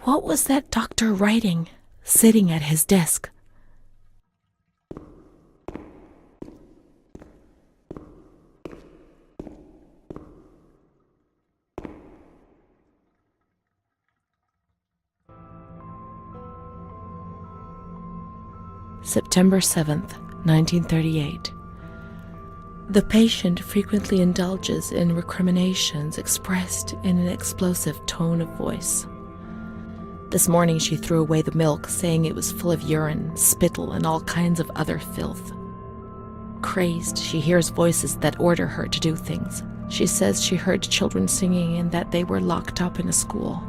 What was that doctor writing, sitting at his desk? September 7th, 1938. The patient frequently indulges in recriminations expressed in an explosive tone of voice. This morning she threw away the milk, saying it was full of urine, spittle, and all kinds of other filth. Crazed, she hears voices that order her to do things. She says she heard children singing and that they were locked up in a school.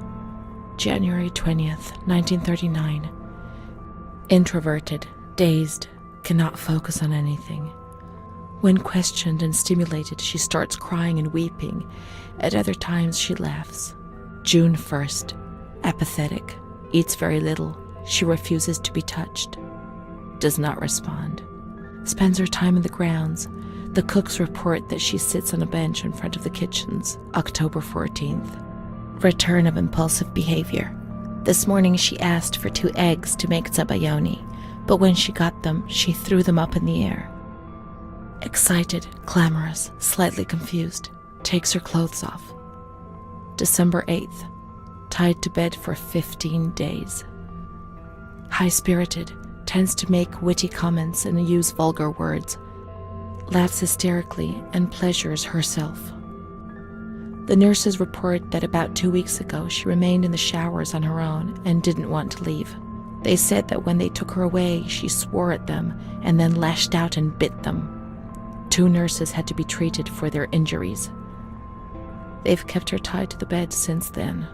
January 20th, 1939. Introverted, dazed, cannot focus on anything. When questioned and stimulated, she starts crying and weeping. At other times, she laughs. June 1st. Apathetic. Eats very little. She refuses to be touched. Does not respond. Spends her time in the grounds. The cooks report that she sits on a bench in front of the kitchens. October 14th. Return of impulsive behavior. This morning she asked for 2 eggs to make zabayoni, but when she got them, she threw them up in the air. Excited, clamorous, slightly confused, takes her clothes off. December 8th. Tied to bed for 15 days. High-spirited, tends to make witty comments and use vulgar words, laughs hysterically and pleasures herself. The nurses report that about 2 weeks ago she remained in the showers on her own and didn't want to leave. They said that when they took her away, she swore at them and then lashed out and bit them. 2 nurses had to be treated for their injuries. They've kept her tied to the bed since then.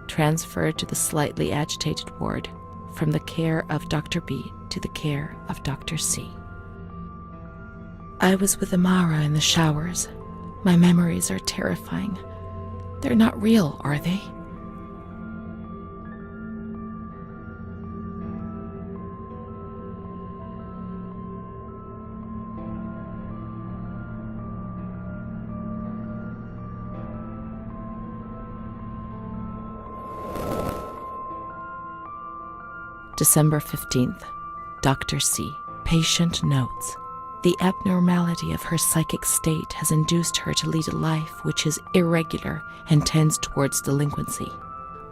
Transferred to the slightly agitated ward, from the care of Dr. B to the care of Dr. C. I was with Amara in the showers. My memories are terrifying. They're not real, are they? December 15th. Dr. C. Patient notes. The abnormality of her psychic state has induced her to lead a life which is irregular and tends towards delinquency.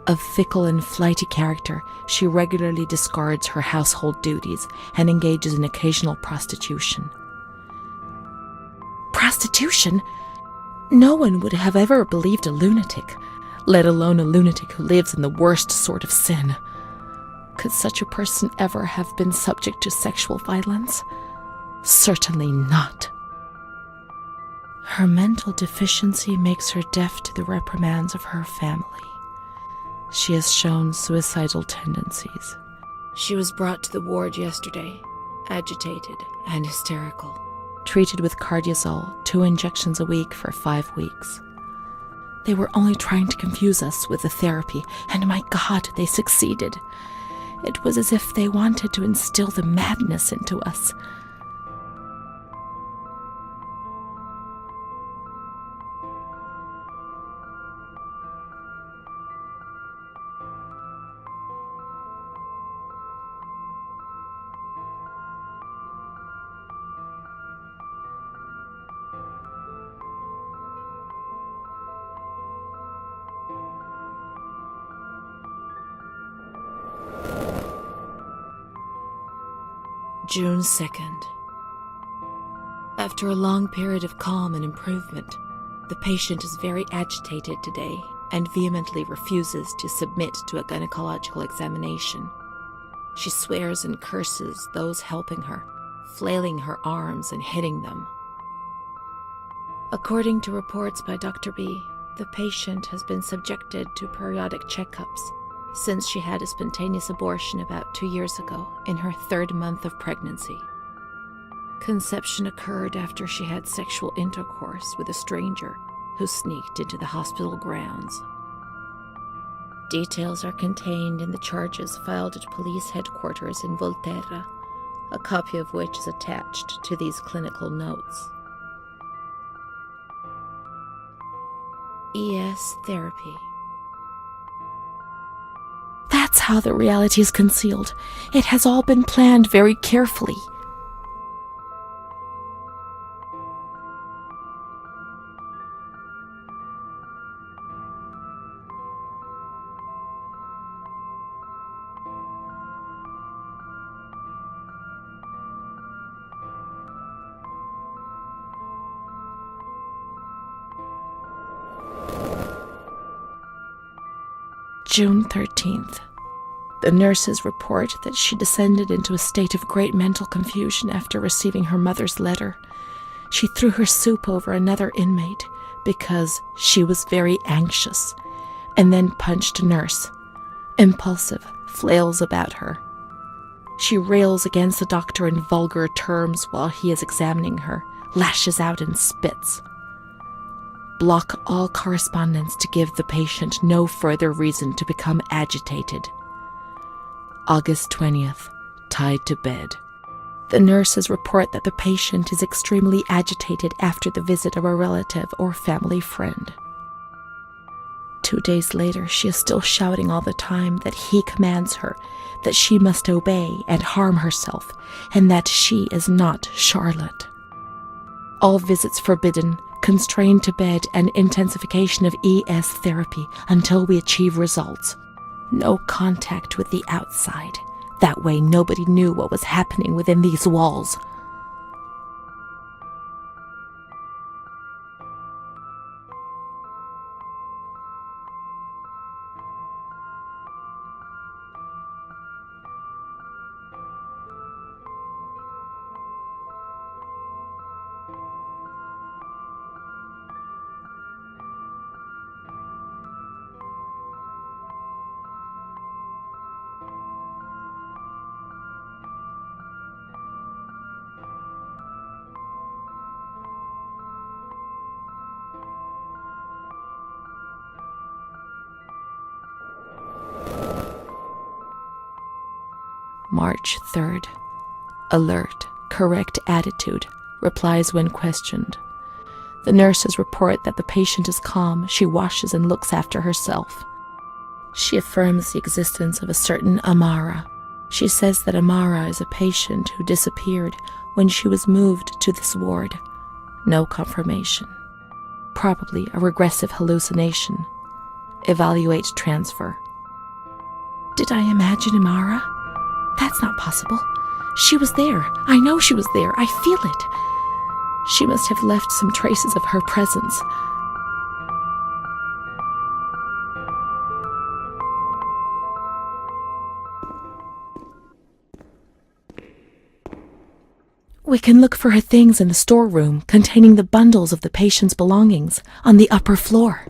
Of fickle and flighty character, she regularly discards her household duties and engages in occasional prostitution. Prostitution? No one would have ever believed a lunatic, let alone a lunatic who lives in the worst sort of sin. Could such a person ever have been subject to sexual violence? Certainly not. Her mental deficiency makes her deaf to the reprimands of her family. She has shown suicidal tendencies. She was brought to the ward yesterday, agitated and hysterical. Treated with cardiazol, 2 injections a week for 5 weeks. They were only trying to confuse us with the therapy, and my God, they succeeded. It was as if they wanted to instill the madness into us. June 2nd. After a long period of calm and improvement, the patient is very agitated today and vehemently refuses to submit to a gynecological examination. She swears and curses those helping her, flailing her arms and hitting them. According to reports by Dr. B, the patient has been subjected to periodic checkups since she had a spontaneous abortion about 2 years ago in her 3rd month of pregnancy. Conception occurred after she had sexual intercourse with a stranger who sneaked into the hospital grounds. Details are contained in the charges filed at police headquarters in Volterra, a copy of which is attached to these clinical notes. ES therapy. how the reality is concealed. It has all been planned very carefully. June 13th. The nurses report that she descended into a state of great mental confusion after receiving her mother's letter. She threw her soup over another inmate because she was very anxious, and then punched a nurse. Impulsive, flails about her. She rails against the doctor in vulgar terms while he is examining her, lashes out and spits. Block all correspondence to give the patient no further reason to become agitated. August 20th, tied to bed. The nurses report that the patient is extremely agitated after the visit of a relative or family friend. 2 days later, she is still shouting all the time that he commands her, that she must obey and harm herself, and that she is not Charlotte. All visits forbidden, constrained to bed, and intensification of ES therapy until we achieve results. No contact with the outside. That way nobody knew what was happening within these walls. March 3rd. Alert, correct attitude, replies when questioned. The nurses report that the patient is calm, she washes and looks after herself. She affirms the existence of a certain Amara. She says that Amara is a patient who disappeared when she was moved to this ward. No confirmation. Probably a regressive hallucination. Evaluate transfer. Did I imagine Amara? That's not possible. She was there. I know she was there. I feel it. She must have left some traces of her presence. We can look for her things in the storeroom containing the bundles of the patient's belongings on the upper floor.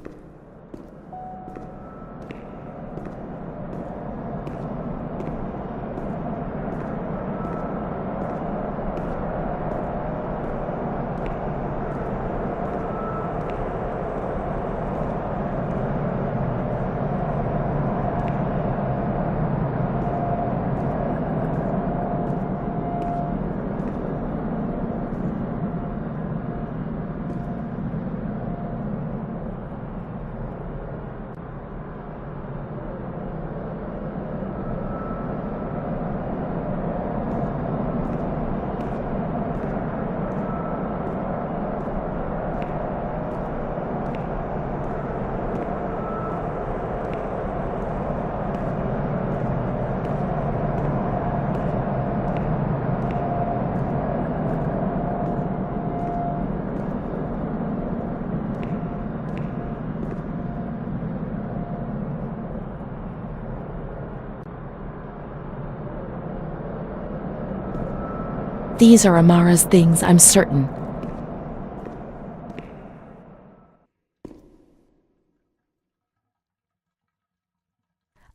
These are Amara's things, I'm certain.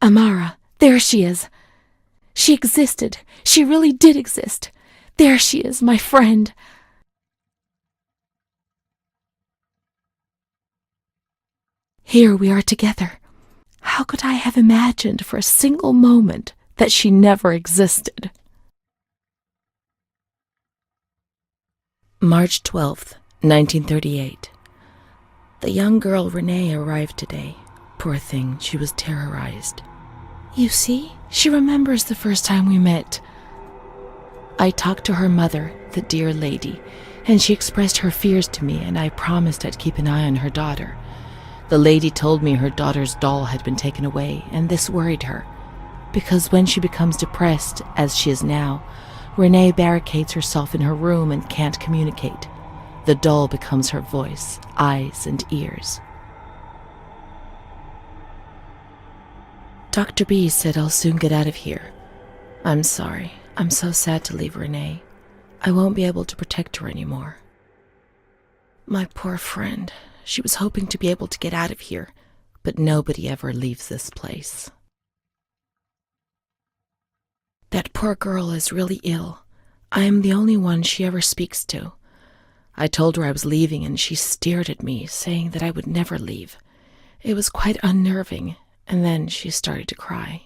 Amara, there she is. She existed. She really did exist. There she is, my friend. Here we are together. How could I have imagined for a single moment that she never existed? March 12th, 1938. The young girl Renee arrived today. Poor thing, she was terrorized. You see, she remembers the first time we met. I talked to her mother, the dear lady, and she expressed her fears to me, and I promised I'd keep an eye on her daughter. The lady told me her daughter's doll had been taken away, and this worried her, because when she becomes depressed, as she is now, Renee barricades herself in her room and can't communicate. The doll becomes her voice, eyes, and ears. Dr. B said I'll soon get out of here. I'm sorry. I'm so sad to leave Renee. I won't be able to protect her anymore. My poor friend. She was hoping to be able to get out of here, but nobody ever leaves this place. That poor girl is really ill. I am the only one she ever speaks to. I told her I was leaving, and she stared at me, saying that I would never leave. It was quite unnerving, and then she started to cry.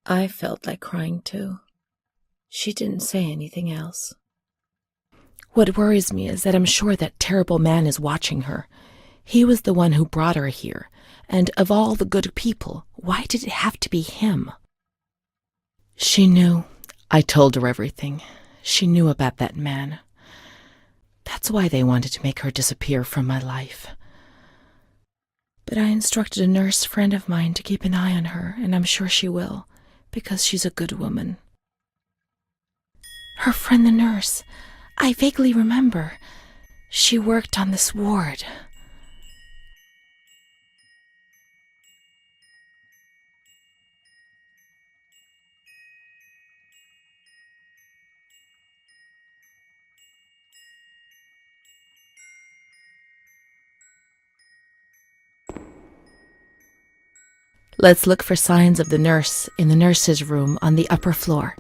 I felt like crying too. She didn't say anything else. What worries me is that I'm sure that terrible man is watching her. He was the one who brought her here, and of all the good people, why did it have to be him? She knew. I told her everything. She knew about that man. That's why they wanted to make her disappear from my life. But I instructed a nurse friend of mine to keep an eye on her, and I'm sure she will, because she's a good woman. Her friend the nurse. I vaguely remember. She worked on this ward. Let's look for signs of the nurse in the nurse's room on the upper floor.